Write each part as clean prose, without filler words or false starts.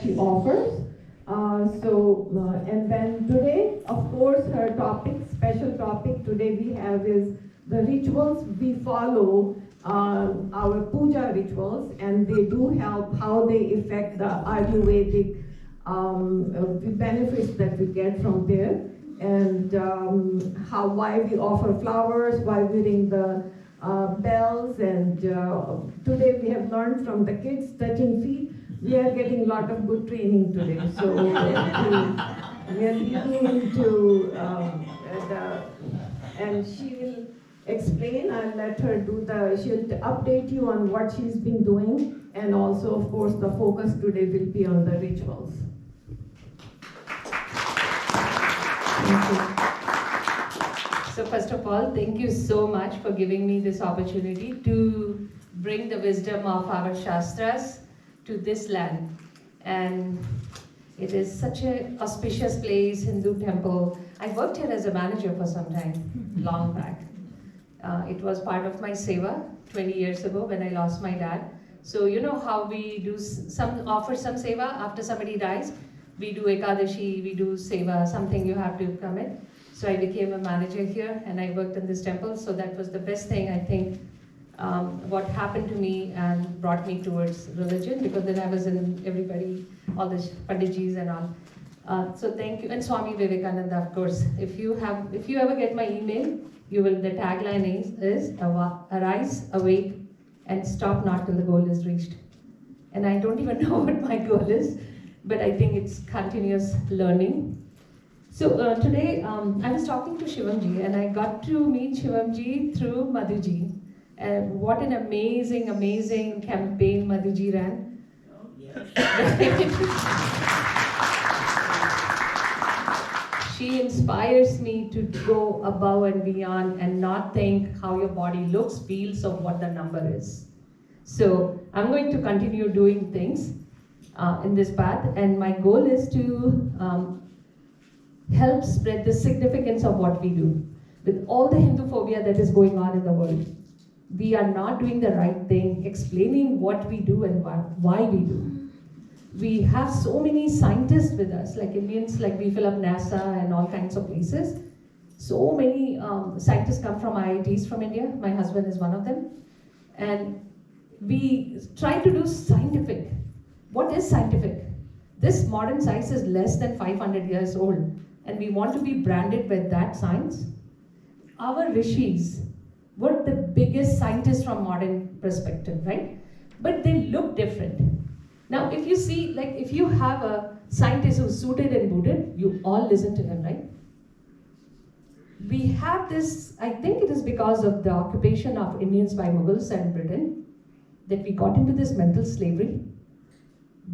she offers. And then today, of course, her topic, special topic today we have is the rituals we follow, our puja rituals, and they do help how they affect the Ayurvedic benefits that we get from there, and why we offer flowers, why we ring the bells, and today we have learned from the kids touching feet. We are getting a lot of good training today, so we are leading into and she will explain. I'll let her do she'll update you on what she's been doing, and also, of course, the focus today will be on the rituals. Thank you. So first of all, thank you so much for giving me this opportunity to bring the wisdom of our Shastras to this land. And it is such an auspicious place, Hindu temple. I worked here as a manager for some time, long back. It was part of my seva 20 years ago when I lost my dad. So you know how we do offer some seva after somebody dies? We do Ekadashi, we do seva, something you have to come in. So I became a manager here and I worked in this temple. So that was the best thing, I think, what happened to me and brought me towards religion, because then I was in everybody, all the Panditjis and all. So thank you, and Swami Vivekananda, of course. If you ever get my email, the tagline is arise, awake, and stop not till the goal is reached. And I don't even know what my goal is, but I think it's continuous learning. So today, I was talking to Shivamji, and I got to meet Shivamji through Madhuji. And what an amazing, amazing campaign Madhuji ran. Oh, yes. She inspires me to go above and beyond and not think how your body looks, feels, or what the number is. So I'm going to continue doing things in this path, and my goal is to help spread the significance of what we do. With all the Hindu phobia that is going on in the world, we are not doing the right thing, explaining what we do and why we do. We have so many scientists with us, like Indians, like we fill up NASA and all kinds of places. So many scientists come from IITs from India. My husband is one of them. And we try to do scientific. What is scientific? This modern science is less than 500 years old, and we want to be branded with that science. Our rishis were the biggest scientists from modern perspective, right? But they look different. Now, if you see, like if you have a scientist who's suited and booted, you all listen to him, right? We have this, I think it is because of the occupation of Indians by Mughals and Britain, that we got into this mental slavery.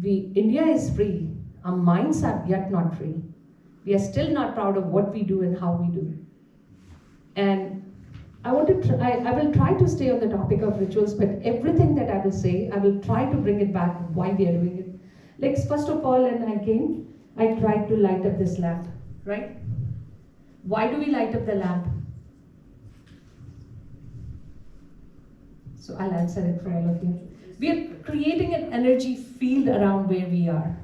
India is free, our minds are yet not free. We are still not proud of what we do and how we do. And I will try to stay on the topic of rituals, but everything that I will say, I will try to bring it back why we are doing it. Like first of all, when I came, I tried to light up this lamp, right? Why do we light up the lamp? So I'll answer it for all of you. We are creating an energy field around where we are.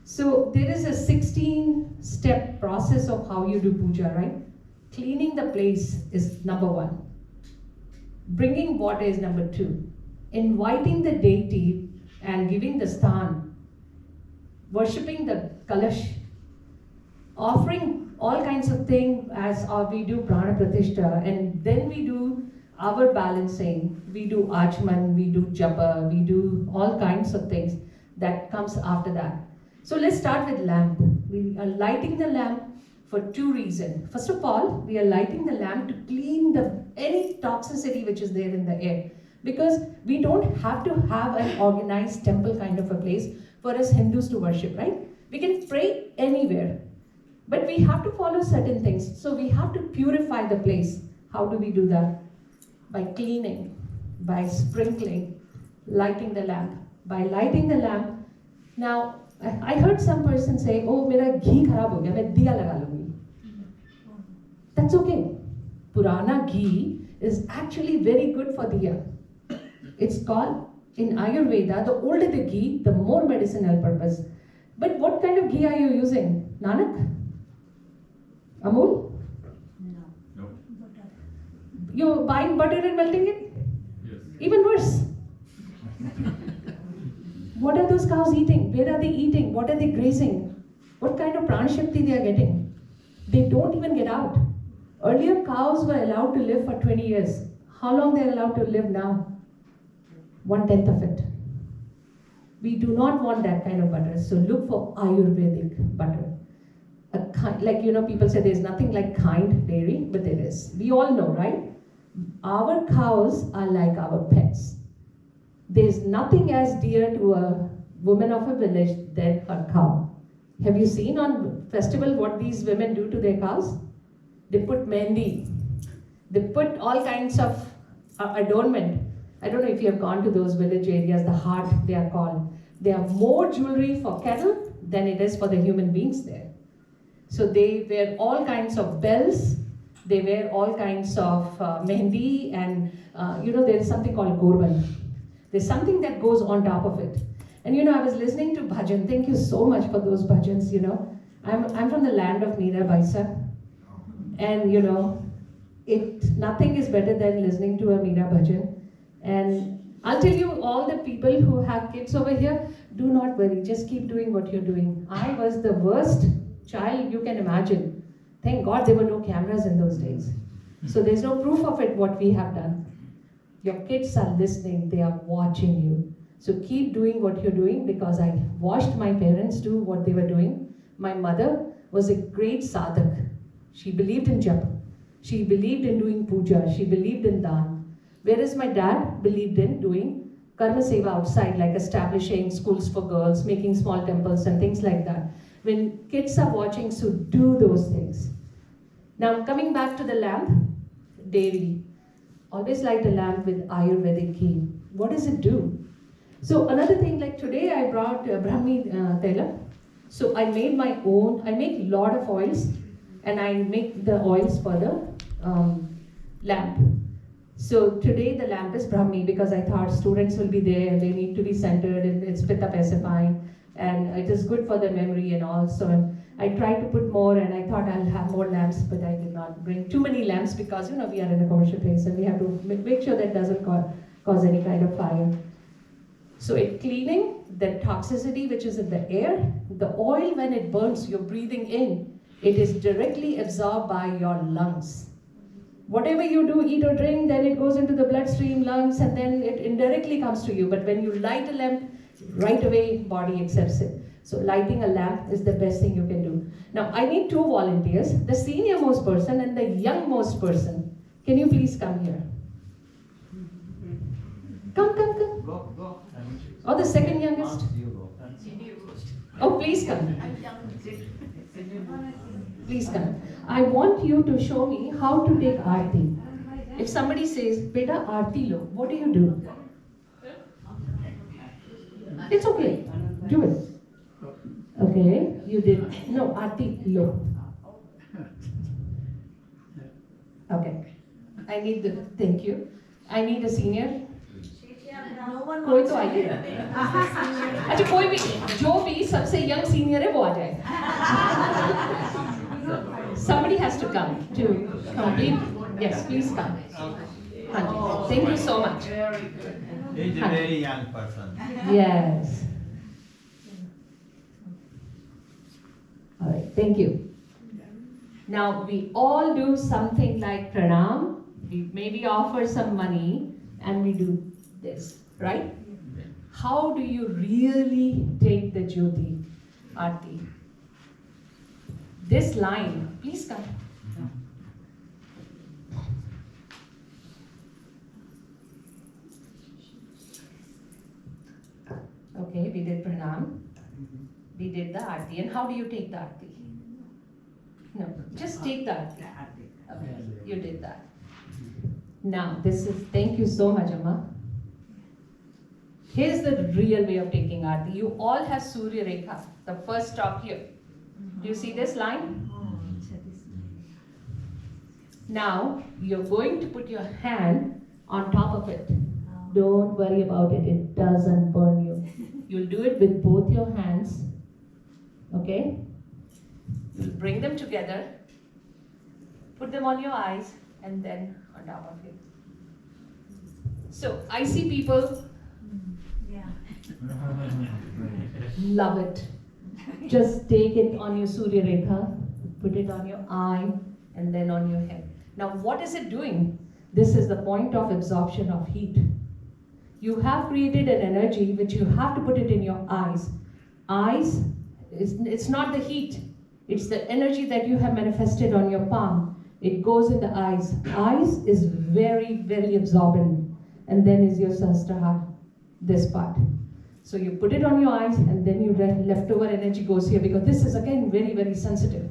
So there is a 16-step process of how you do puja, right? Cleaning the place is number 1. Bringing water is number 2. Inviting the deity and giving the sthan. Worshipping the kalash. Offering all kinds of things as we do prana pratishtha, and then we do our balancing. We do achman, we do japa, we do all kinds of things that comes after that. So let's start with lamp. We are lighting the lamp for 2 reasons. First of all, we are lighting the lamp to clean any toxicity which is there in the air. Because we don't have to have an organized temple kind of a place for us Hindus to worship, right? We can pray anywhere. But we have to follow certain things. So we have to purify the place. How do we do that? By cleaning, by sprinkling, lighting the lamp. By lighting the lamp, now I heard some person say, oh, mera ghee kharab ho gaya, main diya laga lungi. That's okay. Purana ghee is actually very good for diya. It's called In Ayurveda, the older the ghee, the more medicinal purpose. But what kind of ghee are you using? Nanak? Amul? No. You're buying butter and melting it? Yes. Even worse. What are those cows eating? Where are they eating? What are they grazing? What kind of prana shakti they are getting? They don't even get out. Earlier, cows were allowed to live for 20 years. How long they are allowed to live now? 1/10 of it. We do not want that kind of butter. So look for Ayurvedic butter. People say there's nothing like kind dairy, but there is. We all know, right? Our cows are like our pets. There's nothing as dear to a woman of a village than her cow. Have you seen on festival what these women do to their cows? They put mehndi. They put all kinds of adornment. I don't know if you have gone to those village areas, the heart they are called. There are more jewelry for cattle than it is for the human beings there. So they wear all kinds of bells, they wear all kinds of mehndi, and there is something called gorban. There's something that goes on top of it. And I was listening to bhajan. Thank you so much for those bhajans. I'm from the land of Meera Baisa, and nothing is better than listening to a Meera bhajan. And I'll tell you, all the people who have kids over here, do not worry, just keep doing what you're doing. I was the worst child you can imagine. Thank God there were no cameras in those days. So there's no proof of it, what we have done. Your kids are listening, they are watching you. So keep doing what you're doing, because I watched my parents do what they were doing. My mother was a great sadhak. She believed in japa. She believed in doing puja. She believed in dhan. Whereas my dad believed in doing karma seva outside, like establishing schools for girls, making small temples and things like that. When kids are watching, so do those things. Now coming back to the lamp, dairy. Always light a lamp with Ayurvedic ghee. What does it do? So another thing, like today I brought Brahmi Tela. So I made my own, I make a lot of oils, and I make the oils for the lamp. So today the lamp is Brahmi, because I thought students will be there and they need to be centered, and it's pitta pacifying, and it is good for their memory and all. So I tried to put more, and I thought I'll have more lamps, but I did not bring too many lamps, because we are in a commercial place and we have to make sure that doesn't cause any kind of fire. So it cleaning the toxicity which is in the air. The oil, when it burns, you're breathing in, it is directly absorbed by your lungs. Whatever you do, eat or drink, then it goes into the bloodstream, lungs, and then it indirectly comes to you. But when you light a lamp, right away body accepts it. So lighting a lamp is the best thing you can do. Now I need 2 volunteers, the senior most person and the young most person. Can you please come here? Come. Go. Or the second youngest? Oh, please come. Please come. I want you to show me how to take aarti. If somebody says, "Beta aarti lo," what do you do? It's okay. Do it. Okay, you did. No, aarti lo. Okay. Thank you. I need a senior. कोई तो आइए. अच्छा कोई भी, जो भी सबसे young senior है वो आ जाए. Somebody has to come to complete. Yes, please come. Thank you so much. He's a very young person. Yes. All right, thank you. Now we all do something like pranam. We maybe offer some money, and we do this, right? How do you really take the Jyoti Aarti? This line, please come. Okay, we did pranam. We did the Aarti. And how do you take the Aarti? No, just take the Aarti. Okay, you did that. Now, thank you so much, Amma. Here's the real way of taking Aarti. You all have Surya Rekha, the first stop here. Do you see this line? Now, you're going to put your hand on top of it. Don't worry about it. It doesn't burn you. You'll do it with both your hands. Okay? You'll bring them together, put them on your eyes, and then on top of you. So I see people love it. Just take it on your Surya Rekha, put it on your eye, and then on your head. Now, what is it doing? This is the point of absorption of heat. You have created an energy which you have to put it in your eyes. Eyes, it's not the heat. It's the energy that you have manifested on your palm. It goes in the eyes. Eyes is very, very absorbent. And then is your Sahasrara, this part. So you put it on your eyes, and then your leftover energy goes here, because this is again very, very sensitive.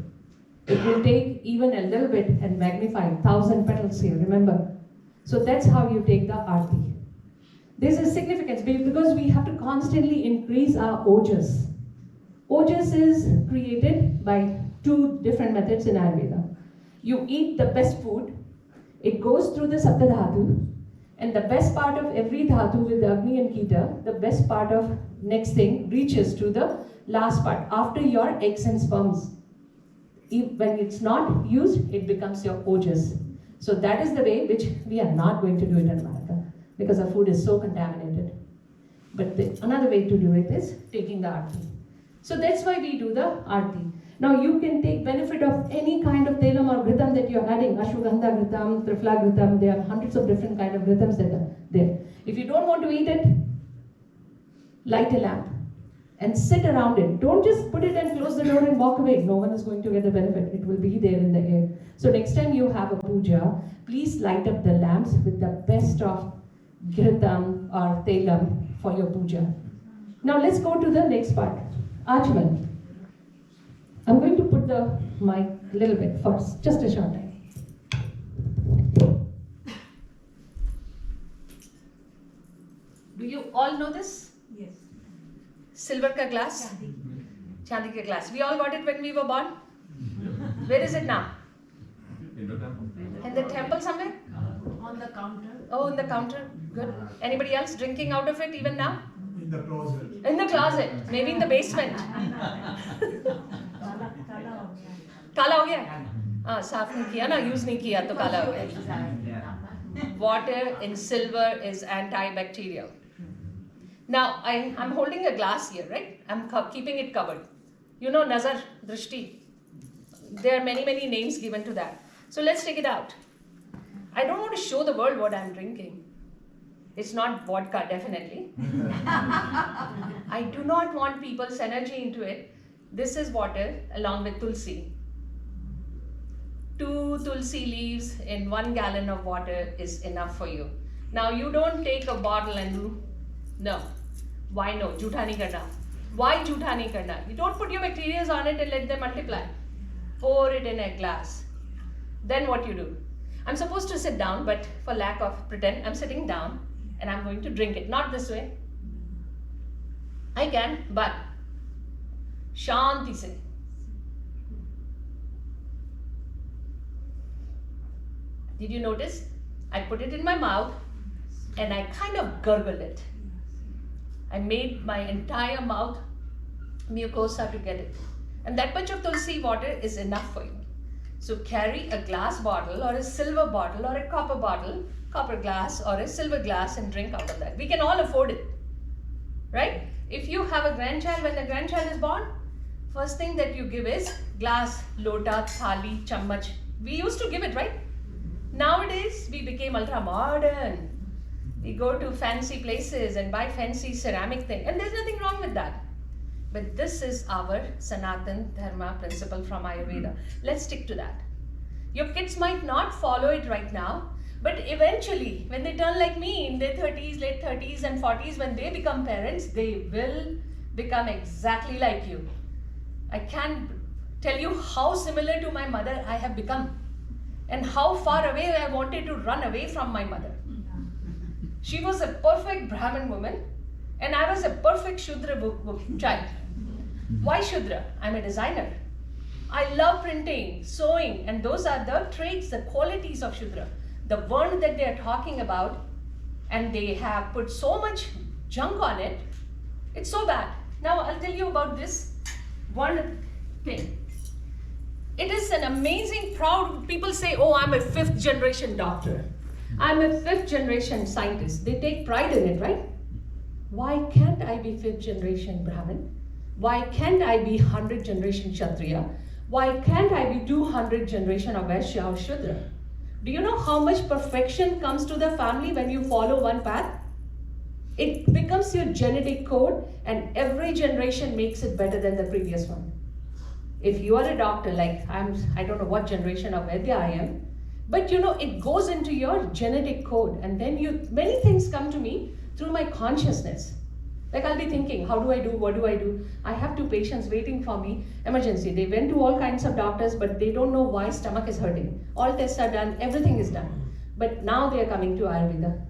It will take even a little bit and magnify 1,000 petals here, remember. So that's how you take the Aarti. There's a significance because we have to constantly increase our ojas. Ojas is created by 2 different methods in Ayurveda. You eat the best food, it goes through the Saptadhatu, and the best part of every dhatu with the Agni and Kita, the best part of next thing reaches to the last part, after your eggs and sperms. When it's not used, it becomes your ojas. So that is the way which we are not going to do it in America, because our food is so contaminated. But another way to do it is taking the Aarti. So that's why we do the Aarti. Now you can take benefit of any kind of telam or ghritam that you're adding. Ashwagandha ghritam, Trifla ghritam, there are hundreds of different kind of ghrithams that are there. If you don't want to eat it, light a lamp and sit around it. Don't just put it and close the door and walk away. No one is going to get the benefit. It will be there in the air. So next time you have a puja, please light up the lamps with the best of ghritam or telam for your puja. Now let's go to the next part. Ajman. I'm going to put the mic a little bit first, just a short time. Do you all know this? Yes. Silver ka glass? Chandi ka glass. We all got it when we were born? Where is it now? In the temple somewhere? On the counter. Oh, in the counter. Good. Anybody else drinking out of it even now? In the closet. In the closet. Maybe in the basement. काला हो गया हाँ साफ नहीं किया ना use नहीं किया तो काला हो गया water in silver is antibacterial. Now I'm holding a glass here, right? I'm keeping it covered. You know nazar drishti, there are many names given to that. So let's take it out. I don't want to show the world what I'm drinking. It's not vodka, definitely. I do not want people's energy into it. This is water along with tulsi. 2 tulsi leaves in 1 gallon of water is enough for you. Now you don't take a bottle and do, no. Why no? Jhootha nahi karna. Why jhootha nahi karna? You don't put your bacteria on it and let them multiply. Pour it in a glass. Then what you do? I'm supposed to sit down, but for lack of pretend, I'm sitting down and I'm going to drink it. Not this way. I can, but Shanti se. Did you notice? I put it in my mouth and I kind of gurgled it. I made my entire mouth mucosa to get it. And that much of tulsi water is enough for you. So carry a glass bottle or a silver bottle or a copper bottle, copper glass or a silver glass, and drink out of that. We can all afford it, right? If you have a grandchild, when the grandchild is born, first thing that you give is glass, lota, thali, chammach. We used to give it, right? Nowadays, we became ultra modern. We go to fancy places and buy fancy ceramic thing, and there's nothing wrong with that. But this is our Sanatan Dharma principle from Ayurveda. Let's stick to that. Your kids might not follow it right now, but eventually, when they turn like me in their 30s, late 30s and 40s, when they become parents, they will become exactly like you. I can't tell you how similar to my mother I have become and how far away I wanted to run away from my mother. She was a perfect Brahmin woman and I was a perfect Shudra child. Why Shudra? I'm a designer. I love printing, sewing, and those are the traits, the qualities of Shudra. The one that they are talking about and they have put so much junk on it. It's so bad. Now I'll tell you about this one thing. It is an amazing, proud, people say, oh, I'm a 5th generation doctor. I'm a 5th generation scientist. They take pride in it, right? Why can't I be 5th generation Brahmin? Why can't I be 100th generation Kshatriya? Why can't I be 200th generation of Vaishya or Shudra? Do you know how much perfection comes to the family when you follow one path? It becomes your genetic code, and every generation makes it better than the previous one. If you are a doctor, like I don't know what generation of Vaidya I am, but it goes into your genetic code, and then many things come to me through my consciousness. Like I'll be thinking, how do I do, what do I do? I have 2 patients waiting for me, emergency. They went to all kinds of doctors, but they don't know why stomach is hurting. All tests are done, everything is done. But now they are coming to Ayurveda.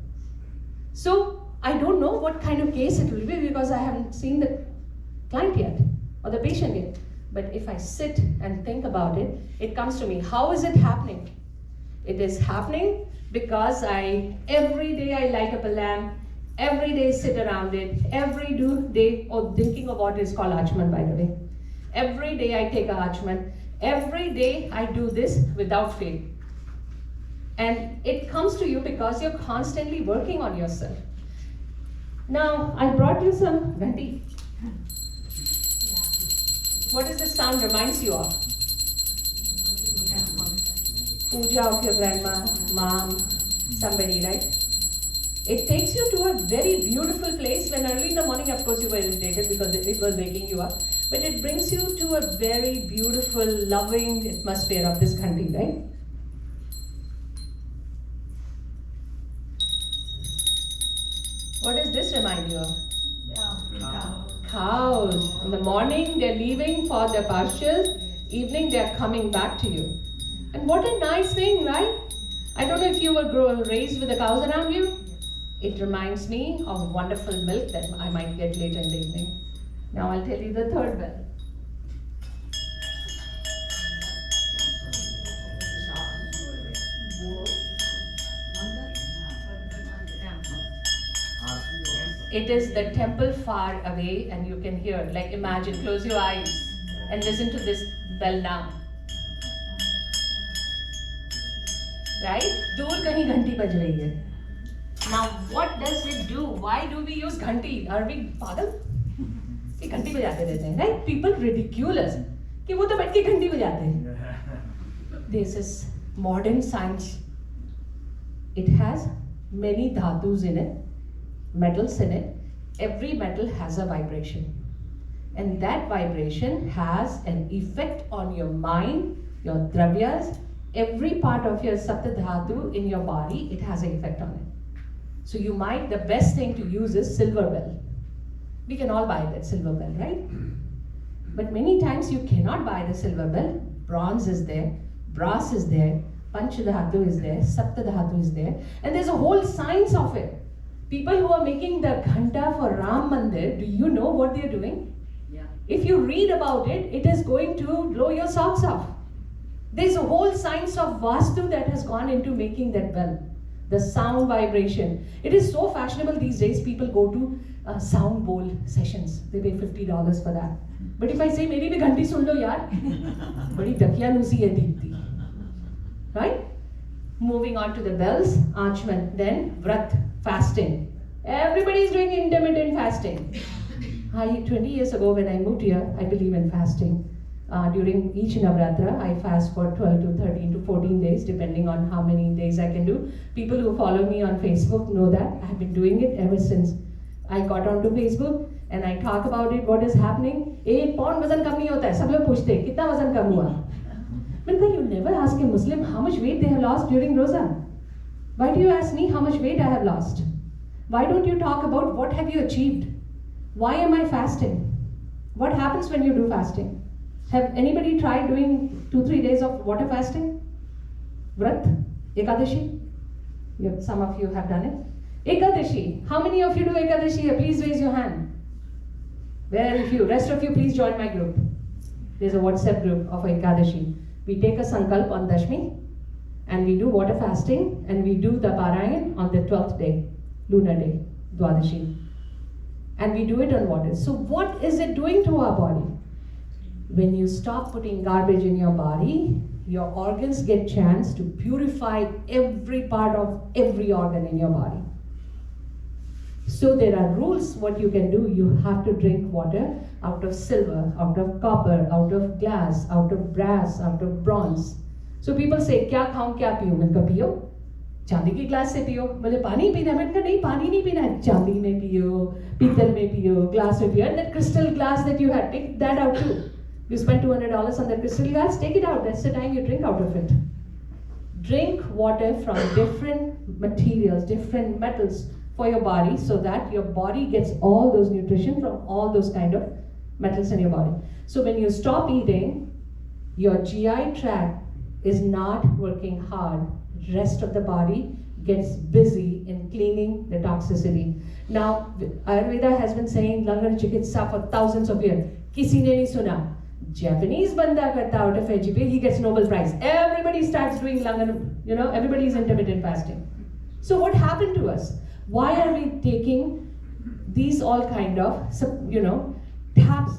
So I don't know what kind of case it will be because I haven't seen the client yet or the patient yet. But if I sit and think about it, it comes to me. How is it happening? It is happening because every day I light up a lamp, every day sit around it, every day, thinking about it is called Achman, by the way. Every day I take a Achman, every day I do this without fail. And it comes to you because you're constantly working on yourself. Now, I brought you some ghanti. What does this sound reminds you of? Pooja of your grandma, mom, somebody, right? It takes you to a very beautiful place when early in the morning, of course, you were irritated because it was waking you up. But it brings you to a very beautiful, loving atmosphere of this ghanti, right? What does this remind you of? Cows. In the morning, they're leaving for their pastures. Evening, they're coming back to you. And what a nice thing, right? I don't know if you were raised with the cows around you. It reminds me of wonderful milk that I might get later in the evening. Now I'll tell you the third bell. It is the temple far away, and you can hear, like imagine, close your eyes and listen to this bell now. Right? दूर कहीं घंटी बज रही है. Now what does it do? Why do we use घंटी? Are we पागल? ये घंटी बजाते रहते हैं, right? People ridicule us कि वो तो बैठ के घंटी बजाते हैं. This is modern science. It has many dhatus in it, metals in it. Every metal has a vibration, and that vibration has an effect on your mind, your dravyas. Every part of your sapta dhatu in your body, it has an effect on it. So the best thing to use is silver bell. We can all buy that silver bell, right? But many times you cannot buy the silver bell. Bronze is there, brass is there, panch dhatu is there, sapta dhatu is there, and there's a whole science of it. People who are making the ghanta for Ram Mandir, do you know what they're doing? Yeah. If you read about it, it is going to blow your socks off. There's a whole science of Vastu that has gone into making that bell. The sound vibration. It is so fashionable these days. People go to sound bowl sessions. They pay $50 for that. But if I say, "Meri bhi ghanti sun lo yaar," badi dakyanusi hai Deepti. Right? Moving on to the bells, Achman, then Vrat, fasting. Everybody is doing intermittent fasting. 20 years ago when I moved here, I believe in fasting. During each Navratra, I fast for 12 to 13 to 14 days, depending on how many days I can do. People who follow me on Facebook know that. I have been doing it ever since I got onto Facebook, and I talk about it, what is happening. 1 pound वजन कम नहीं होता है. सब लोग पूछते हैं, कितना वजन कम हुआ? But you never ask a Muslim how much weight they have lost during Roza. Why do you ask me how much weight I have lost? Why don't you talk about what have you achieved? Why am I fasting? What happens when you do fasting? Have anybody tried doing 2-3 days of water fasting? Vrat? Ekadashi? Some of you have done it. Ekadashi. How many of you do Ekadashi here? Please raise your hand. Very few. Rest of you, please join my group. There's a WhatsApp group of Ekadashi. We take a sankalp on Dashmi, and we do water fasting, and we do the Parayan on the 12th day. lunar day, Dwadashi. And we do it on water. So what is it doing to our body? When you stop putting garbage in your body, your organs get chance to purify every part of every organ in your body. So there are rules what you can do. You have to drink water out of silver, out of copper, out of glass, out of brass, out of bronze. So people say, क्या खाऊं क्या पीऊं? मैंने कहा पियो, चांदी की glass से पियो. बोले पानी पीना है? मैंने कहा नहीं, पानी नहीं पीना है, चांदी में पियो, पीतल में पियो, glass में पियो. And that crystal glass that you had, take that out too. You spend $200 on that crystal glass, take it out. That's the time you drink out of it. Drink water from different materials, different metals for your body, so that your body gets all those nutrition from all those kind of metals in your body. So when you stop eating, your GI tract is not working hard. Rest of the body gets busy in cleaning the toxicity. Now, Ayurveda has been saying Langar Chikitsa for thousands of years. Kisi ne nahi suna. Japanese banda karta out of veggie, he gets Nobel Prize. Everybody starts doing Langar, everybody is intermittent fasting. So what happened to us? Why are we taking these all kind of, taps?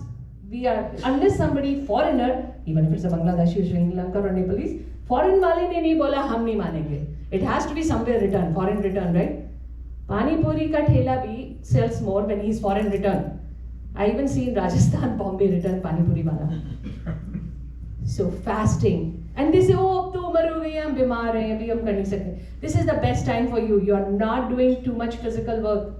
We are, unless somebody foreigner, even if it's a Bangladeshi, Sri Lanka or Nepalese, foreign wale ne nahi bola, hum nahi manenge. It has to be somewhere written, foreign written, right? Pani Puri ka thela bhi sells more when he's foreign written. I even see in Rajasthan, Bombay written Pani Puri wala. So fasting. And they say, oh, ab to umar ho gayi, hum bimar hain, abhi hum kar nahi sakte. This is the best time for you. You are not doing too much physical work.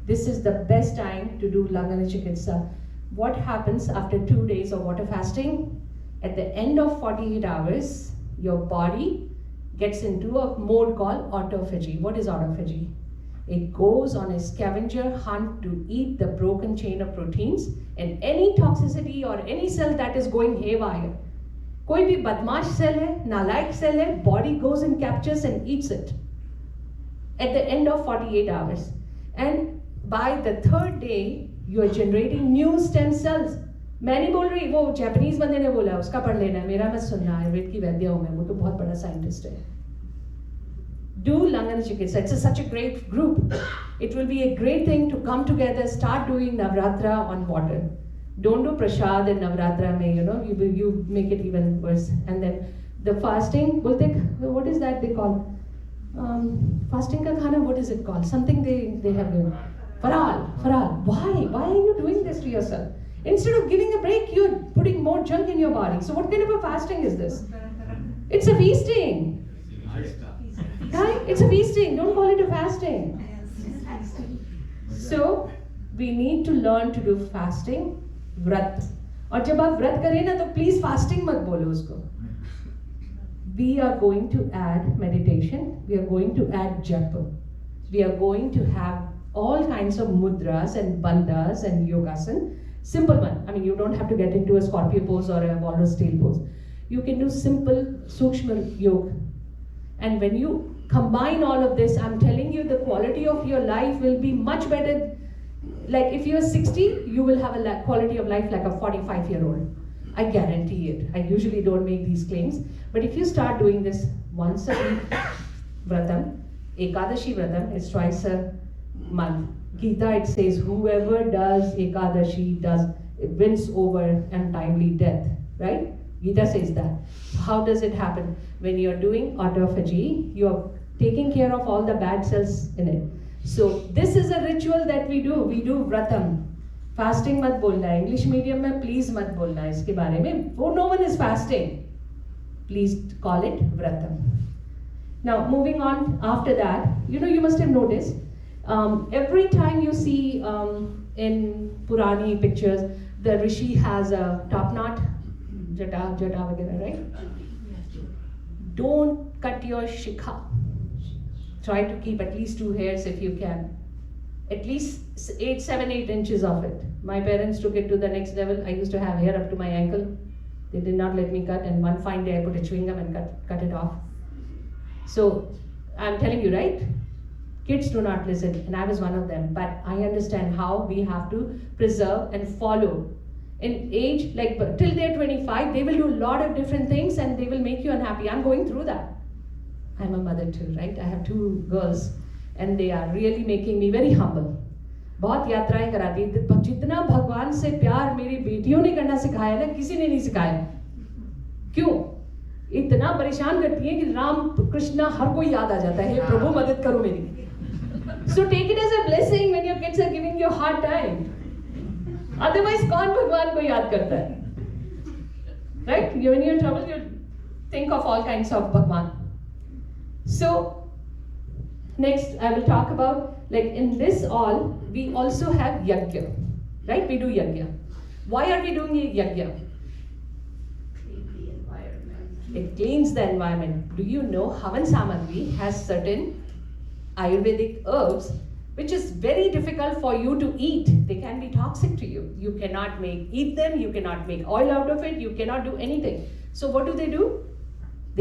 This is the best time to do Langana Chikitsa. What happens after 2 days of water fasting? At the end of 48 hours, your body gets into a mode called autophagy. What is autophagy? It goes on a scavenger hunt to eat the broken chain of proteins and any toxicity or any cell that is going haywire. कोई भी बदमाश cell है, नालायक cell है, body goes and captures and eats it at the end of 48 hours. And by the third day, you are generating new stem cells. मैं नहीं बोल रही, वो जापानीज बंदे ने बोला, उसका पढ़ लेना है, मेरा मत सुनना. आयुर्वेद की वैद्य हूँ मैं, वो तो बहुत बड़ा साइंटिस्ट है. Do Langana Chikitsa. It's such a great group. It will be a great thing to come together, start doing Navratra on water. Don't do Prashad and Navratra mein, you make it even worse. And then the fasting, what is that they call? Fasting ka khana, what is it called? Something they have given. Faral. Why are you doing this to yourself? Instead of giving a break, you're putting more junk in your body. So what kind of a fasting is this? It's a feasting. Right? It's a feasting. Don't call it a fasting. So we need to learn to do fasting, vrat. और जब आप व्रत करें ना तो please fasting मत बोलो उसको. We are going to add meditation. We are going to add japa. We are going to have all kinds of mudras and bandhas and yogasan. Simple one. I mean, you don't have to get into a scorpio pose or a walrus tail pose. You can do simple sukshma yoga. And when you combine all of this, I'm telling you, the quality of your life will be much better. Like if you're 60, you will have a quality of life like a 45-year-old. I guarantee it. I usually don't make these claims. But if you start doing this once a week, vratam, Ekadashi vratam is twice a month. Gita, it says, whoever does Ekadashi wins over untimely death, right? Gita says that. How does it happen? When you're doing autophagy, you're taking care of all the bad cells in it. So this is a ritual that we do. We do vratam. Fasting mat bolna hai. English medium mein please mat bolna hai iske baare mein. Oh, no one is fasting. Please call it vratam. Now moving on after that, you must have noticed, every time you see in Purani pictures, the Rishi has a top knot, jata vagera, right? Don't cut your shikha. Try to keep at least 2 hairs if you can. At least 7, 8 inches of it. My parents took it to the next level. I used to have hair up to my ankle. They did not let me cut, and one fine day I put a chewing gum and cut it off. So I'm telling you, right? Kids do not listen, and I was one of them. But I understand how we have to preserve and follow. In age, like till they're 25, they will do a lot of different things and they will make you unhappy. I'm going through that. I'm a mother too, right? I have 2 girls. and they are really making me very humble. बहुत यात्राएं कराती है, जितना भगवान से प्यार मेरी बेटियों ने करना सिखाया ना, किसी ने नहीं सिखाया. क्यों? इतना परेशान करती है कि राम कृष्णा हर कोई याद आ जाता है, प्रभु मदद करो मेरी. So take it as a blessing when your kids are giving you a hard time. Otherwise कौन भगवान को याद करता है? Right? When you're in trouble, you think of all kinds of Bhagwan. So next I will talk about, like in this all, we also have yajna. Right? We do yajna. Why are we doing yajna? It cleans the environment. Do you know Havan Samagri has certain Ayurvedic herbs which is very difficult for you to eat. They can be toxic to you. You cannot eat them, you cannot make oil out of it, you cannot do anything. So what do? They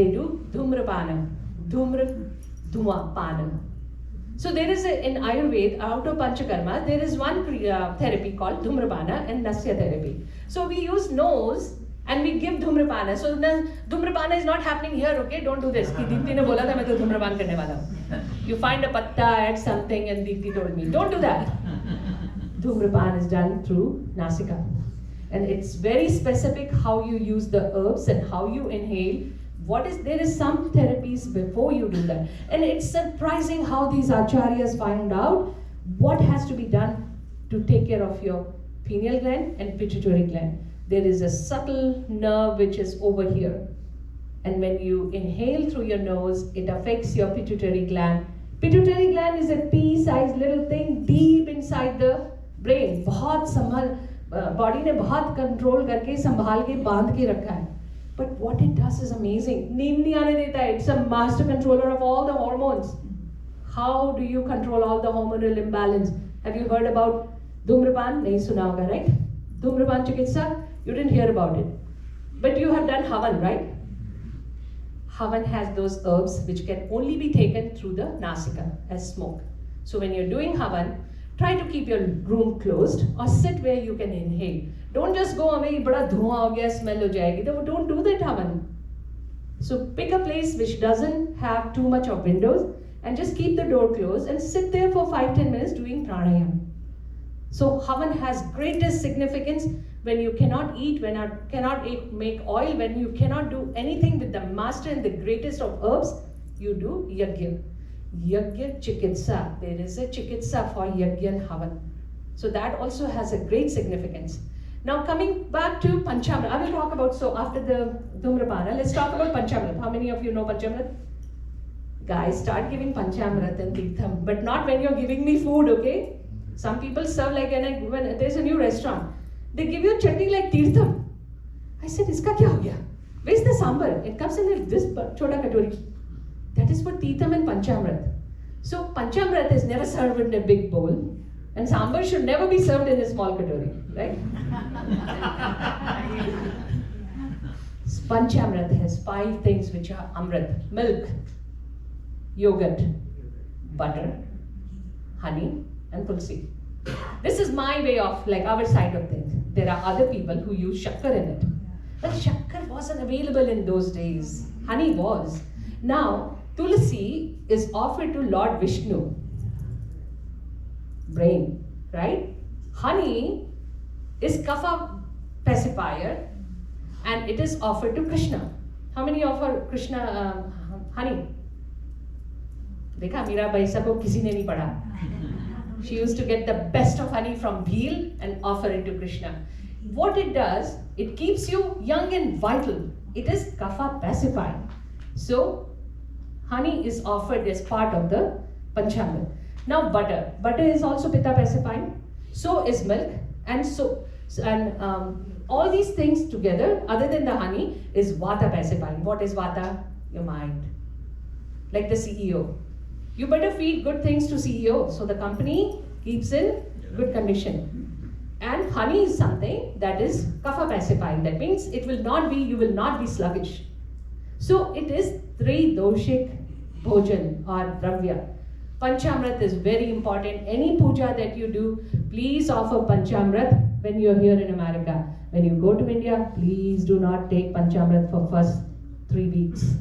do dhumrapana. Dhumrapana. So there is in Ayurveda, out of Panchakarma, there is one therapy called dhumrapana and nasya therapy. So we use nose and we give dhumrapana. So dhumrapana is not happening here, okay? Don't do this. Ki Deepti ne bola tha main to dhumrapan karne wala hu. You find a patta, add something, and Deepti told me. Don't do that. Dhumrapan is done through nasika. And it's very specific how you use the herbs and how you inhale. There is some therapies before you do that. And it's surprising how these acharyas find out what has to be done to take care of your pineal gland and pituitary gland. There is a subtle nerve which is over here. And when you inhale through your nose, it affects your pituitary gland. Pituitary gland is a pea-sized little thing deep inside the brain. Body ने बहुत control करके संभाल के बांध के रखा है. But what it does is amazing. नींद नहीं आने देता है. It's a master controller of all the hormones. How do you control all the hormonal imbalance? Have you heard about Dhumrapan? नहीं सुना होगा, right? Dhumrapan चिकित्सा? You didn't hear about it. But you have done Havan, right? Havan has those herbs which can only be taken through the nasika as smoke. So when you're doing Havan, try to keep your room closed or sit where you can inhale. Don't just go away, bada dhua ho gaya, smell ho jayegi. Don't do that Havan. So pick a place which doesn't have too much of windows and just keep the door closed and sit there for 5-10 minutes doing pranayama. So Havan has greatest significance when you cannot eat, when you cannot make oil, when you cannot do anything with the master and the greatest of herbs, you do yajna. Yajna chikitsa. There is a chikitsa for yajna and Havan. So that also has a great significance. Now coming back to Panchamrit, I will talk about, so after the Dhumrapana, let's talk about Panchamrit. How many of you know Panchamrit? Guys, start giving Panchamrit and Tirtham, but not when you're giving me food, okay? Some people serve like, when there's a new restaurant, they give you chutney like Tirtham. I said, iska kya ho gaya? Where's the sambar? It comes in this chota katori. That is for Tirtham and Panchamrit. So Panchamrit is never served in a big bowl, and sambar should never be served in a small katori, right? Panchamrit has 5 things which are amrit: milk, yogurt, butter, honey, and tulsi. This is my way of, like, our side of things. There are other people who use shakkar in it. But shakkar wasn't available in those days. Honey was. Now, tulsi is offered to Lord Vishnu. Brain, right? Honey is kapha pacifier and it is offered to Krishna. How many offer Krishna honey? Dekha, Mirabai sabko kisi ne nahi padha. She used to get the best of honey from Bhil and offer it to Krishna. What it does, it keeps you young and vital. It is kapha pacifying. So, honey is offered as part of the Panchamrit. Now butter. Butter is also pitta pacifying. So is milk. And all these things together, other than the honey, is vata pacifying. What is vata? Your mind. Like the CEO. You better feed good things to CEO so the company keeps in good condition. And honey is something that is kapha pacifying. That means you will not be sluggish. So it is Tridoshik Bhojan or Dravya. Panchamrit is very important. Any puja that you do, please offer Panchamrit when you're here in America. When you go to India, please do not take Panchamrit for first 3 weeks.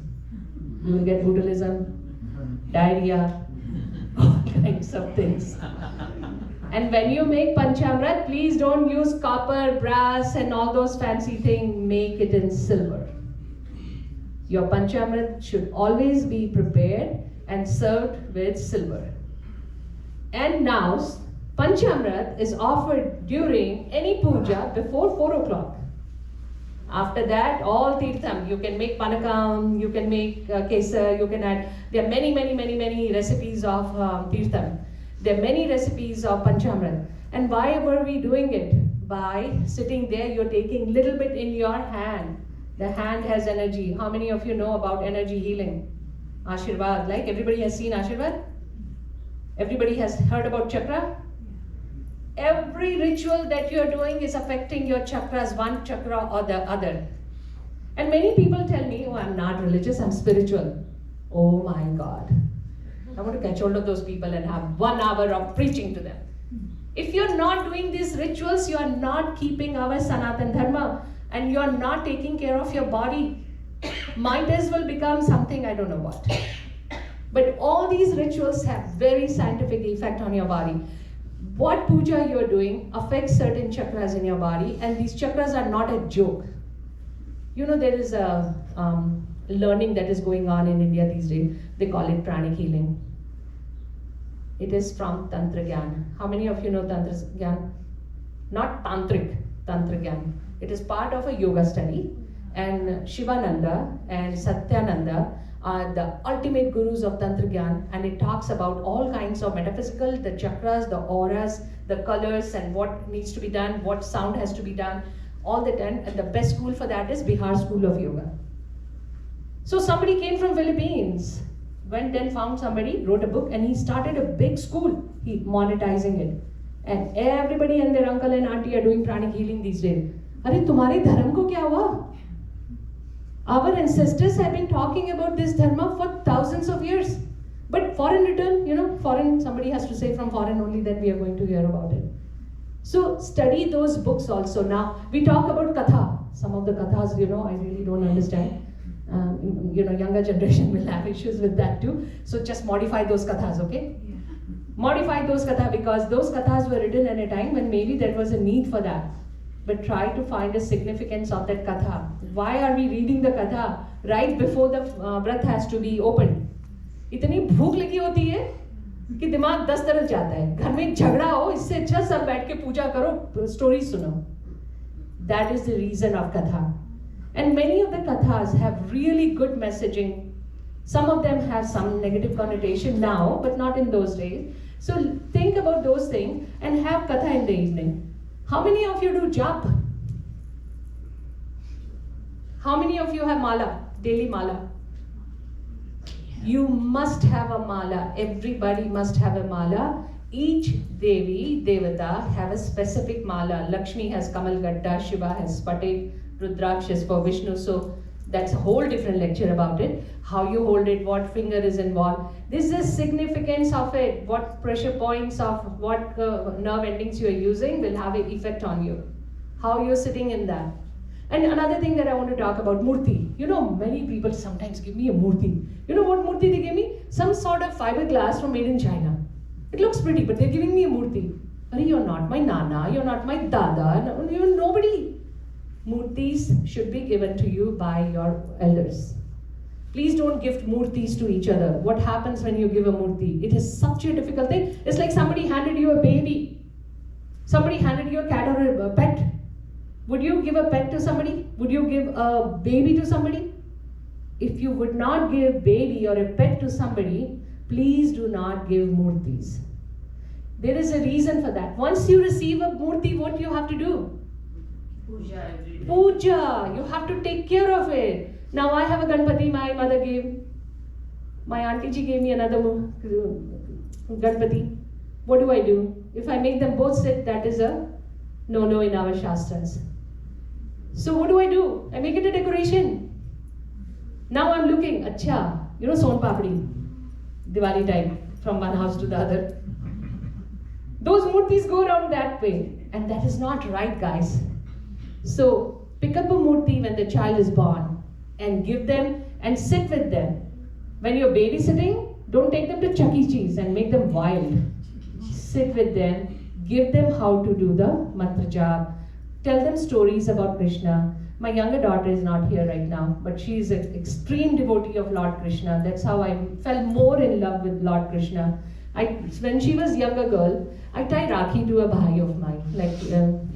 You will get botulism, diarrhea, kinds of things. And when you make Panchamrit, please don't use copper, brass and all those fancy things. Make it in silver. Your Panchamrit should always be prepared and served with silver. And now, Panchamrit is offered during any puja before 4 o'clock. After that, all tirtham. You can make panakam, you can make kesar, you can add. There are many recipes of tirtham. There are many recipes of Panchamrit. And why were we doing it? By sitting there, you're taking little bit in your hand. The hand has energy. How many of you know about energy healing? Ashirvad, like everybody has seen Ashirvad? Everybody has heard about chakra? Every ritual that you're doing is affecting your chakras, one chakra or the other. And many people tell me, oh, I'm not religious, I'm spiritual. Oh my God. I want to catch hold of those people and have 1 hour of preaching to them. If you're not doing these rituals, you're not keeping our Sanatan Dharma and you're not taking care of your body. Might as well become something, I don't know what. But all these rituals have very scientific effect on your body. What puja you're doing affects certain chakras in your body, and these chakras are not a joke. You know, there is a learning that is going on in India these days. They call it pranic healing. It is from Tantra Gyan. How many of you know Tantra Gyan? Not Tantric, Tantra Gyan. It is part of a yoga study, and Shivananda and Satyananda are the ultimate gurus of Tantra Gyan, and it talks about all kinds of metaphysical, the chakras, the auras, the colors, and what needs to be done, what sound has to be done, all the time. And the best school for that is Bihar School of Yoga. So somebody came from Philippines, went and found somebody, wrote a book, and he started a big school. He monetizing it. And everybody and their uncle and auntie are doing pranic healing these days. Arey, tumhare dharm ko kya hua? Our ancestors have been talking about this dharma for thousands of years. But foreign return, you know, foreign, somebody has to say from foreign only that we are going to hear about it. So study those books also. Now, we talk about katha. Some of the kathas, you know, I really don't understand. You know, younger generation will have issues with that too. So just modify those kathas, okay? Yeah. Modify those kathas, because those kathas were written at a time when maybe there was a need for that. But try to find a significance of that katha. Why are we reading the katha right before the व्रत has to be opened? इतनी भूख लगी होती है कि दिमाग 10 तरफ जाता है. घर में झगड़ा हो, इससे अच्छा सब बैठ के पूजा करो, स्टोरी सुनो. That is the reason of katha. And many of the kathas have really good messaging. Some of them have some negative connotation now, but not in those days. So think about those things and have katha in the evening. How many of you do jap? How many of you have mala, daily mala? You must have a mala. Everybody must have a mala. Each Devi, Devata have a specific mala. Lakshmi has Kamal Gatta, Shiva has Spatik, Rudraksh is for Vishnu. So that's a whole different lecture about it. How you hold it, what finger is involved. This is the significance of it. What pressure points of what nerve endings you are using will have an effect on you. How you're sitting in that. And another thing that I want to talk about, murti. You know, many people sometimes give me a murti. You know what murti they give me? Some sort of fiberglass from made in China. It looks pretty, but they're giving me a murti. Arey, you're not my nana, you're not my dada, you're nobody. Murtis should be given to you by your elders. Please don't gift murtis to each other. What happens when you give a murti? It is such a difficult thing. It's like somebody handed you a baby. Somebody handed you a cat or a pet. Would you give a pet to somebody? Would you give a baby to somebody? If you would not give baby or a pet to somebody, please do not give murtis. There is a reason for that. Once you receive a murti, what do you have to do? Puja every day. Puja. You have to take care of it. Now I have a Ganpati my mother gave. My auntie ji gave me another Ganpati. What do? If I make them both sit, that is a no-no in our Shastras. So what do? I make it a decoration. Now I'm looking, acha, you know, Son Papdi, Diwali time, from one house to the other. Those murtis go around that way. And that is not right, guys. So pick up a murti when the child is born and give them and sit with them. When you're babysitting, Don't take them to Chuck E. Cheese and make them wild. Sit with them, give them how to do the mantra jap, tell them stories about Krishna. My younger daughter is not here right now, but she is an extreme devotee of Lord Krishna. That's how I fell more in love with Lord Krishna. When she was younger girl, I tied Rakhi to a bhai of mine. Like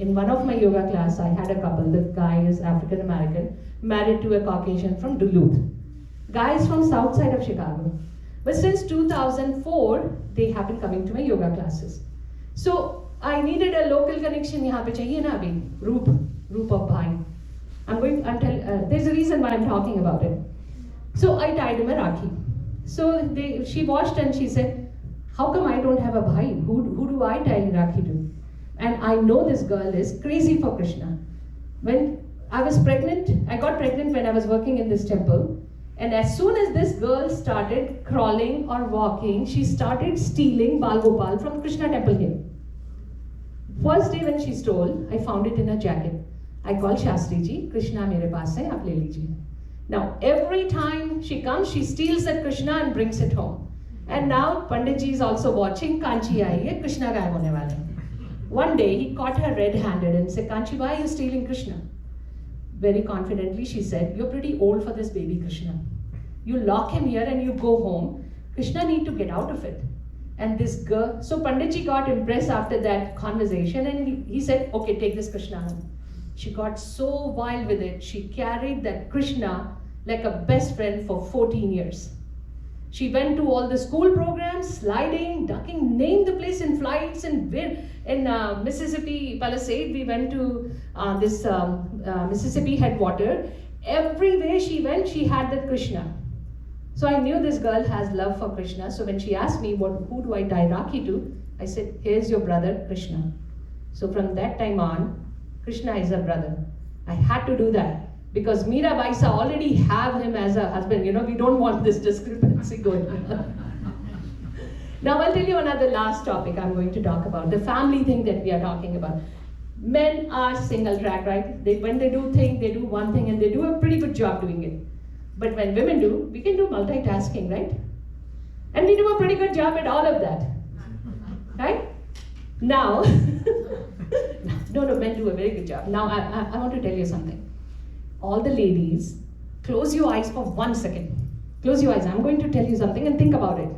in one of my yoga class, I had a couple. The guy is African American, married to a Caucasian from Duluth. Guy is from south side of Chicago. But since 2004, they have been coming to my yoga classes. So I needed a local connection. Yahan pe chahiye na abhi, roop of bhai. There's a reason why I'm talking about it. So I tied him a Rakhi. So she watched and she said, how come I don't have a bhai? Who do I tie Rakhi to? And I know this girl is crazy for Krishna. When I was pregnant, I got pregnant when I was working in this temple. And as soon as this girl started crawling or walking, she started stealing Bal Gopal from Krishna temple here. First day when she stole, I found it in her jacket. I called Shastri ji, Krishna mere paas hai, aap le lijiye. Now every time she comes, she steals that Krishna and brings it home. And now Pandit ji is also watching, Kanchi aayi hai, Krishna gayab hone wala hai. One day he caught her red-handed and said, Kanchi, why are you stealing Krishna? Very confidently she said, you're pretty old for this baby Krishna. You lock him here and you go home. Krishna need to get out of it. And this girl, so Panditji got impressed after that conversation and he said, okay, take this Krishna home. She got so wild with it. She carried that Krishna like a best friend for 14 years. She went to all the school programs, sliding, ducking, named the place in flights, and in Mississippi Palisade, we went to this Mississippi headwater. Everywhere she went, she had that Krishna. So I knew this girl has love for Krishna. So when she asked me, who do I tie Rakhi to? I said, here's your brother, Krishna. So from that time on, Krishna is her brother. I had to do that because Meera Baisa already have him as a husband. You know, we don't want this discrepancy going on. Now I'll tell you another last topic I'm going to talk about, the family thing that we are talking about. Men are single track, right? When they do one thing and they do a pretty good job doing it. But when women do, we can do multitasking, right? And we do a pretty good job at all of that, right? Now, no, men do a very good job. Now, I want to tell you something. All the ladies, close your eyes for 1 second. Close your eyes. I'm going to tell you something and think about it.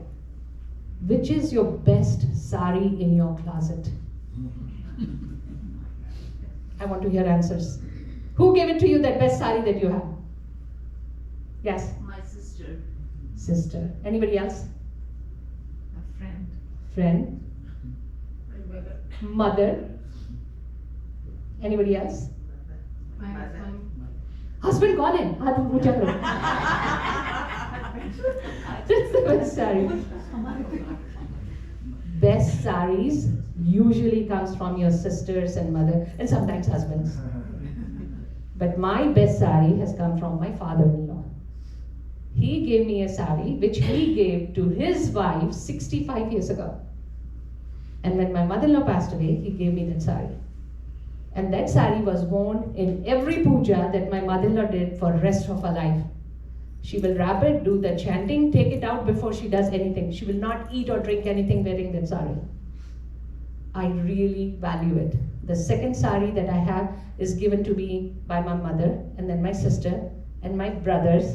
Which is your best sari in your closet? I want to hear answers. Who gave it to you, that best sari that you have? Yes? My sister. Sister. Anybody else? A friend. Friend. My mother. Mother. Anybody else? My husband. Husband कौन है? हाथ ऊंचा करो. That's the best sari. Best saris usually comes from your sisters and mother and sometimes husbands. But my best sari has come from my father-in-law. He gave me a sari which he gave to his wife 65 years ago. And when my mother-in-law passed away, he gave me that sari. And that sari was worn in every puja that my mother-in-law did for the rest of her life. She will wrap it, do the chanting, take it out before she does anything. She will not eat or drink anything wearing that sari. I really value it. The second sari that I have is given to me by my mother, and then my sister, and my brothers.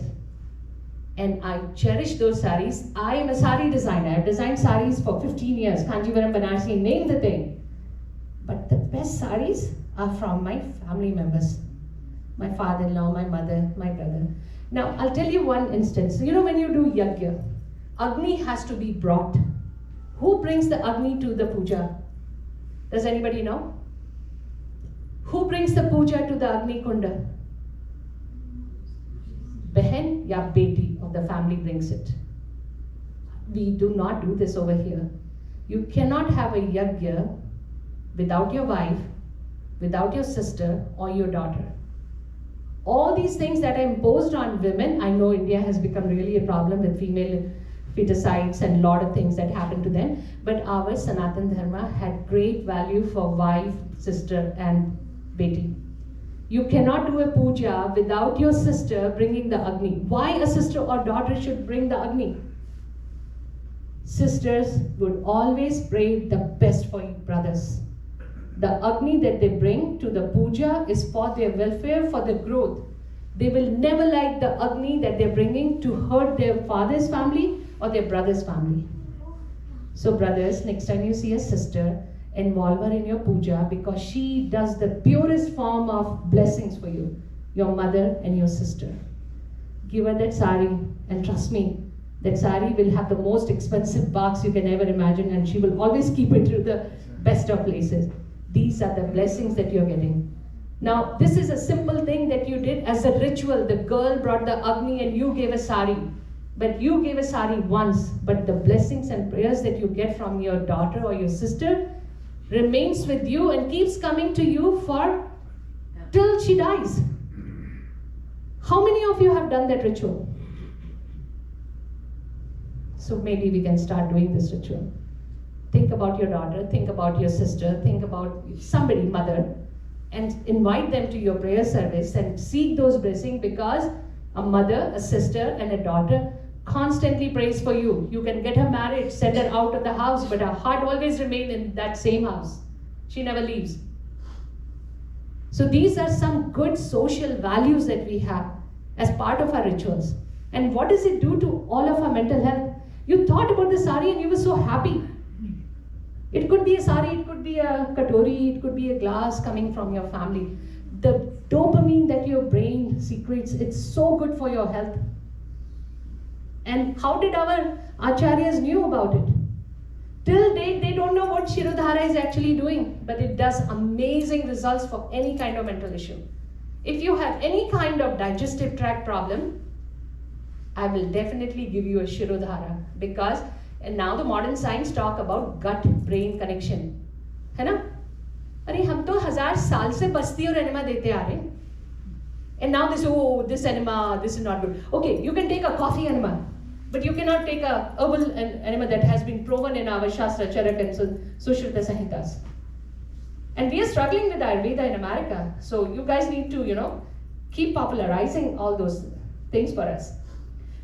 And I cherish those saris. I am a sari designer. I've designed saris for 15 years. Kanjivaram, Banarsi, name the thing. But the best saris are from my family members. My father-in-law, my mother, my brother. Now, I'll tell you one instance. You know, when you do yajna, Agni has to be brought. Who brings the Agni to the puja? Does anybody know? Who brings the puja to the Agni Kunda? Behen ya beti of the family brings it. We do not do this over here. You cannot have a yajna without your wife, without your sister or your daughter. All these things that are imposed on women, I know India has become really a problem with female feticides and a lot of things that happen to them, but our Sanatan Dharma had great value for wife, sister and beti. You cannot do a puja without your sister bringing the Agni. Why a sister or daughter should bring the Agni? sisters would always pray the best for you brothers. The Agni that they bring to the puja is for their welfare, for their growth. They will never like the Agni that they're bringing to hurt their father's family or their brother's family. So brothers, next time you see a sister, involve her in your puja because she does the purest form of blessings for you, your mother and your sister. Give her that sari and trust me, that sari will have the most expensive box you can ever imagine and she will always keep it to the best of places. These are the blessings that you're getting. Now, this is a simple thing that you did as a ritual. The girl brought the Agni and you gave a sari. But you gave a sari once, but the blessings and prayers that you get from your daughter or your sister remains with you and keeps coming to you for till she dies. How many of you have done that ritual? So maybe we can start doing this ritual. Think about your daughter, think about your sister, think about somebody, mother, and invite them to your prayer service and seek those blessings because a mother, a sister, and a daughter constantly prays for you. You can get her married, send her out of the house, but her heart always remains in that same house. She never leaves. So these are some good social values that we have as part of our rituals. And what does it do to all of our mental health? You thought about the sari and you were so happy. It could be a sari, it could be a katori, it could be a glass coming from your family. The dopamine that your brain secretes, it's so good for your health. And how did our acharyas knew about it? Till date, they don't know what Shirodhara is actually doing, but it does amazing results for any kind of mental issue. If you have any kind of digestive tract problem, I will definitely give you a Shirodhara because and now the modern science talk about gut-brain connection. है ना? अरे हम तो 1000 साल से बस्ती और enema देते आ रहे हैं. And now this, oh, this enema, this is not good. Okay, you can take a coffee enema, but you cannot take a herbal enema that has been proven in our Shastra, Charak and Sushruta Sahitas. And we are struggling with Ayurveda in America. So you guys need to, keep popularizing all those things for us.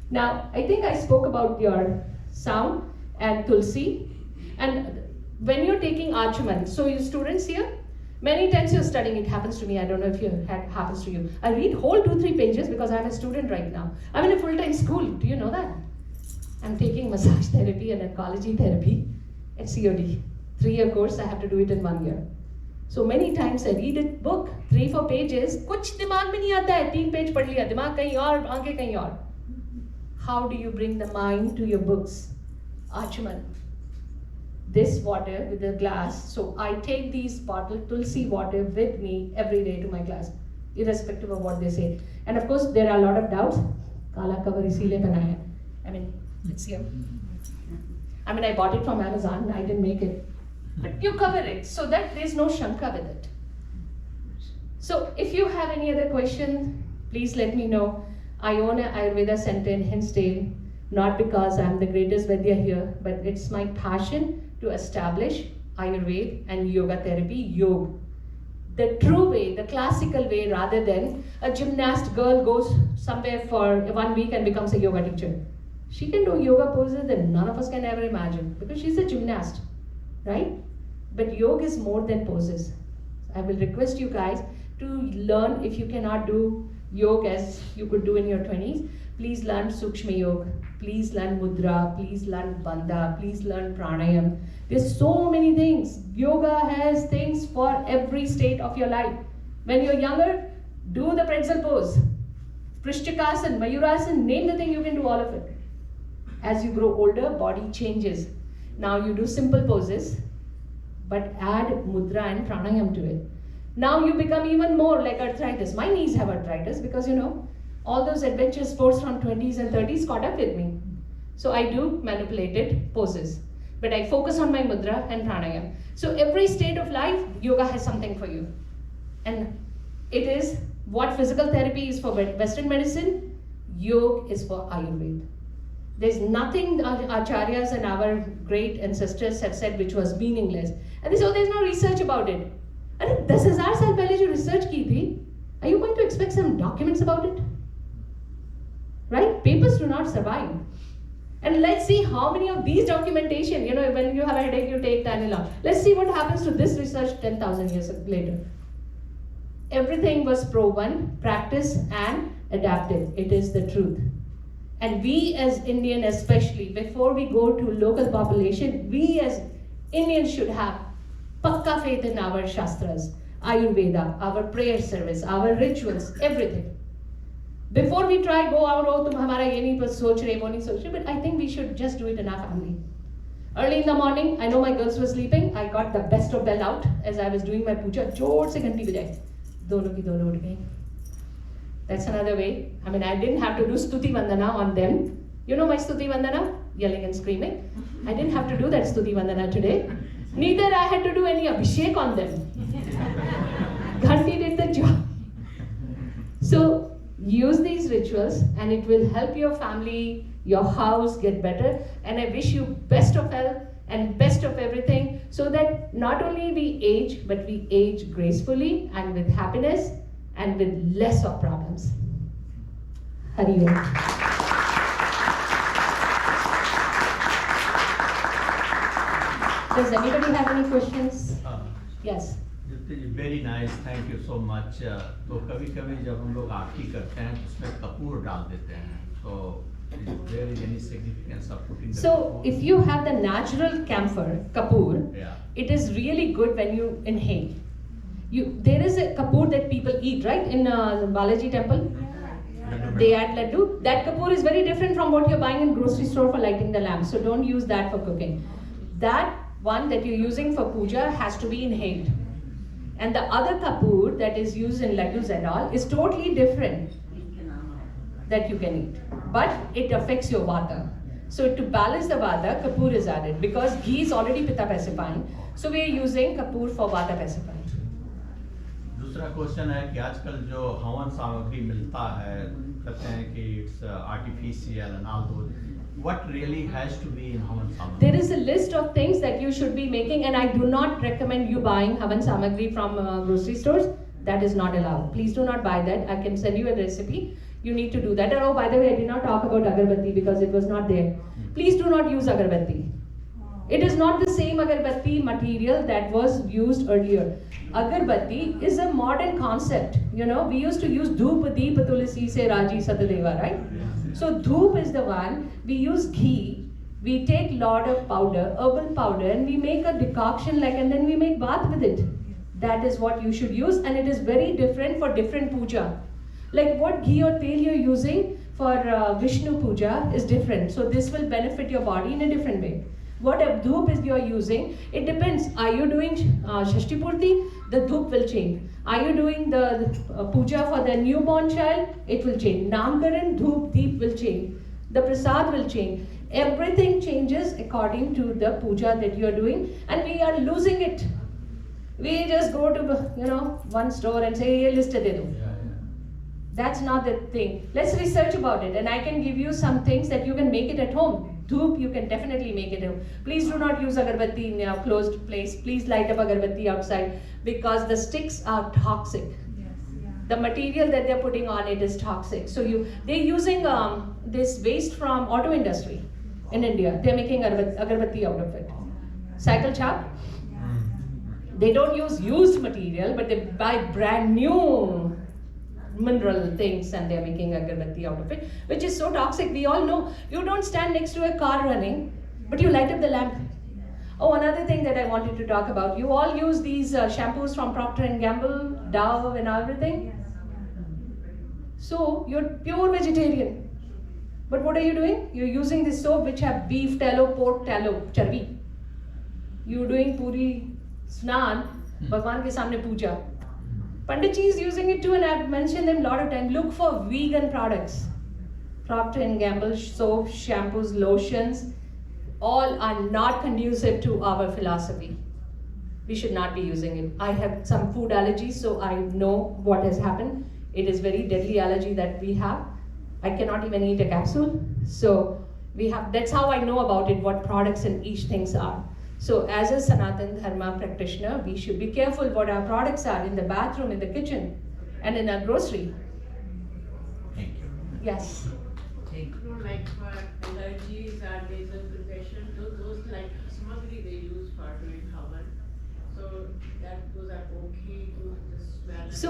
Now, I think I spoke about your sound and tulsi, and when you're taking Achaman, so you students here, many times you're studying, it happens to me, I don't know if it happens to you. I read whole 2-3 pages because I'm a student right now. I'm in a full-time school, do you know that? I'm taking massage therapy and oncology therapy at COD. 3-year course, I have to do it in 1 year. So many times I read a book, 3-4 pages, कुछ दिमाग में नहीं आता है, 3 page पढ़ लिया, दिमाग कहीं और, आंखें कहीं और. How do you bring the mind to your books? Achaman. This water with a glass. So I take these bottle tulsi water with me every day to my class, irrespective of what they say. And of course, there are a lot of doubts. Kala cover isliye banaya. I mean, it's here. I mean, I bought it from Amazon. I didn't make it. But you cover it so that there's no shanka with it. So if you have any other questions, please let me know. I own an Ayurveda center in Hinsdale, not because I'm the greatest Vaidya here, but it's my passion to establish Ayurveda and yoga therapy, yoga. The true way, the classical way, rather than a gymnast girl goes somewhere for 1 week and becomes a yoga teacher. She can do yoga poses that none of us can ever imagine because she's a gymnast, right? But yoga is more than poses. I will request you guys to learn. If you cannot do yoga as you could do in your 20s, please learn Sukshma Yoga, please learn Mudra, please learn Bandha, please learn Pranayam. There's so many things. Yoga has things for every state of your life. When you're younger, do the pretzel pose. Prishchakasan, Mayurasan, name the thing, you can do all of it. As you grow older, body changes. Now you do simple poses, but add Mudra and Pranayam to it. Now you become even more like arthritis. My knees have arthritis because, all those adventure sports from 20s and 30s caught up with me. So I do manipulated poses, but I focus on my mudra and pranayam. So every state of life, yoga has something for you. And it is what physical therapy is for Western medicine, yoga is for Ayurveda. There's nothing our acharyas and our great ancestors have said which was meaningless. And they say, there's no research about it. अरे 10,000 साल पहले जो research की थी, are you going to expect some documents about it? Right? Papers do not survive. And let's see how many of these documentation, when you have a headache, you take Tylenol. Let's see what happens to this research 10,000 years later. Everything was proven, practiced, and adapted. It is the truth. And we as Indian especially, before we go to local population, we as Indians should have pakka faith in our Shastras, Ayurveda, our prayer service, our rituals, everything. Before we try, go out, oh, tum hamara ye nahi soch rahe, wo nahi soch rahe, but I think we should just do it in our family. Early in the morning, I know my girls were sleeping, I got the best of bell out as I was doing my puja, जोर से घंटी बजाई, दोनों की दोनों उठ गई. That's another way. I mean, I didn't have to do Stuti Vandana on them. You know my Stuti Vandana? Yelling and screaming. I didn't have to do that Stuti Vandana today. Neither I had to do any Abhishek on them. Ghanti did the job. So, use these rituals and it will help your family, your house get better. And I wish you best of health and best of everything so that not only we age, but we age gracefully and with happiness and with less of problems. Hari Om. Does anybody have any questions? Yes. Very nice, thank you so much. तो कभी-कभी जब हम लोग आरती करते हैं तो उसमें कपूर डाल देते हैं. So is there any significance of putting the So kapoor? if you have the natural camphor, kapoor, Yeah. it is really good when you inhale. There is a kapoor that people eat, right? In Balaji temple, they add laddu. That kapoor is very different from what you're buying in grocery store for lighting the lamp. So don't use that for cooking. That one that you're using for puja has to be inhaled. And the other kapoor that is used in laddus and all is totally different that you can eat. But it affects your vata. So to balance the vata, kapoor is added because ghee is already pitta pacifying. So we are using kapoor for vata pacifying. दूसरा question है कि आजकल जो हवन सामग्री मिलता है कहते हैं कि इट्स आर्टिफिशियल एंड ऑल दो what really has to be in havan samagri? There is a list of things that you should be making, and I do not recommend you buying havan samagri from grocery stores. That is not allowed. Please do not buy that. I can send you a recipe. You need to do that. And oh, by the way, I did not talk about agarbatti because it was not there. Please do not use agarbatti. It is not the same agarbatti material that was used earlier. Agarbatti is a modern concept. We used to use dhoop, deep, tulsi, se, raji, satadeva, right? So dhoop is the one, we use ghee, we take lot of powder, herbal powder, and we make a decoction and then we make bath with it. That is what you should use, and it is very different for different puja. Like what ghee or tel you're using for Vishnu puja is different. So this will benefit your body in a different way. What dhoop is you're using, it depends. Are you doing Shashti Purti? The dhoop will change. Are you doing the puja for the newborn child? It will change. Namkaran, dhoop, deep will change. The prasad will change. Everything changes according to the puja that you're doing, and we are losing it. We just go to one store and say, "Ye list de do." That's not the thing. Let's research about it, and I can give you some things that you can make it at home. Dhoop, you can definitely make it at home. Please do not use agarbatti in a closed place. Please light up agarbatti outside because the sticks are toxic. The material that they're putting on it is toxic. So they're using this waste from auto industry in India. They're making agarbatti out of it. Cycle chap. They don't use used material, but they buy brand new mineral things and they're making agarbatti out of it, which is so toxic. We all know. You don't stand next to a car running, but you light up the lamp. Oh, another thing that I wanted to talk about. You all use these shampoos from Procter & Gamble, Dove and everything. So, you're pure vegetarian. But what are you doing? You're using this soap which have beef tallow, pork tallow, charvi. You're doing puri snan, Bhagwan ke samne puja. Panditji is using it too, and I've mentioned them a lot of times. Look for vegan products. Procter & Gamble soaps, shampoos, lotions, all are not conducive to our philosophy. We should not be using it. I have some food allergies, so I know what has happened. It is very deadly allergy that we have. I cannot even eat a capsule. So that's how I know about it, what products and each things are. So as a Sanatan Dharma practitioner, we should be careful what our products are in the bathroom, in the kitchen, and in our grocery. Thank you. Yes. think, you know, like for allergies or nasal irritation, those like samagri they use for doing havan. So those are okay to just smell. So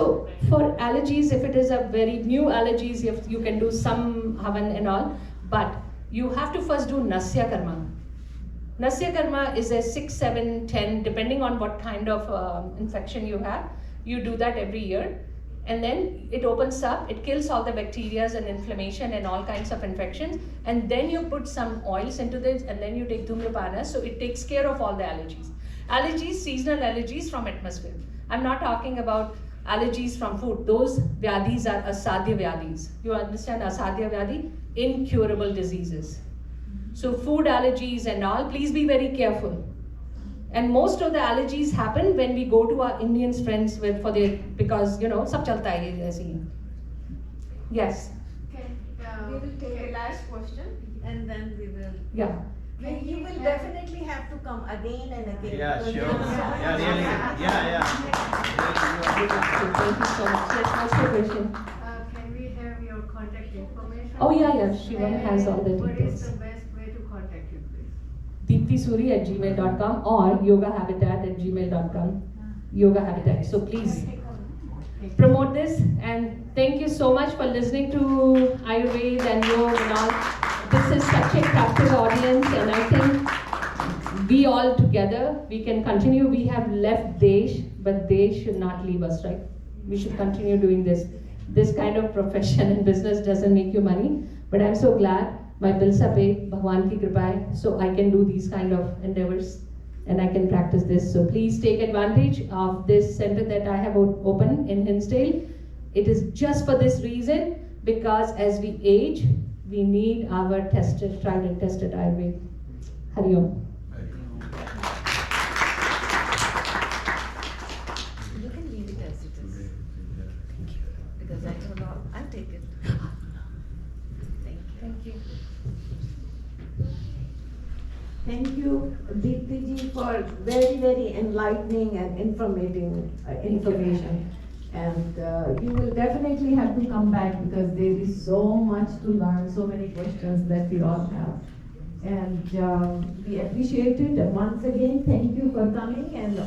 for allergies, if it is a very new allergies, you can do some havan and all, but you have to first do nasya karma. Nasya karma is a 6, 7, 10, depending on what kind of infection you have. You do that every year, and then it opens up, it kills all the bacteria and inflammation and all kinds of infections, and then you put some oils into this, and then you take dhumrapana, so it takes care of all the allergies. Allergies, seasonal allergies from atmosphere. I'm not talking about allergies from food. Those vyadis are asadhya vyadis. You understand asadhya vyadi? Incurable diseases. So food allergies and all, please be very careful. And most of the allergies happen when we go to our Indian friends because you know, sab chalta hai aise hi. Yes. Okay, We will take the last question and then we will. Yeah. well, you will definitely have to come again and again. Yeah, because sure. there are so Yeah, many- really. Yeah. Thank you so much. Yes, what's the question? Can we have your contact information? Oh yeah, Shivam has all the What is details. the best way to contact you, please? deeptisuri@gmail.com or yogahabitat@gmail.com. Yoga Habitat. So please promote this, and thank you so much for listening to Ayurveda and yoga and all. This is such a captive audience, and I think we all together, we can continue. We have left Desh, but Desh should not leave us, right? We should continue doing this. This kind of profession and business doesn't make you money, but I'm so glad my bills are paid, Bhagwan ki kripa hai, so I can do these kind of endeavors and I can practice this. So please take advantage of this center that I have opened in Hinsdale. It is just for this reason, because as we age, we need our tested, tried and tested Ayurveda. Hari Om. You can leave it as it is, because I don't know, I'll take it. Thank you. Thank you, Deepti ji, for very, very enlightening and information. And you will definitely have to come back because there is so much to learn, so many questions that we all have. And we appreciate it. And once again, thank you for coming. And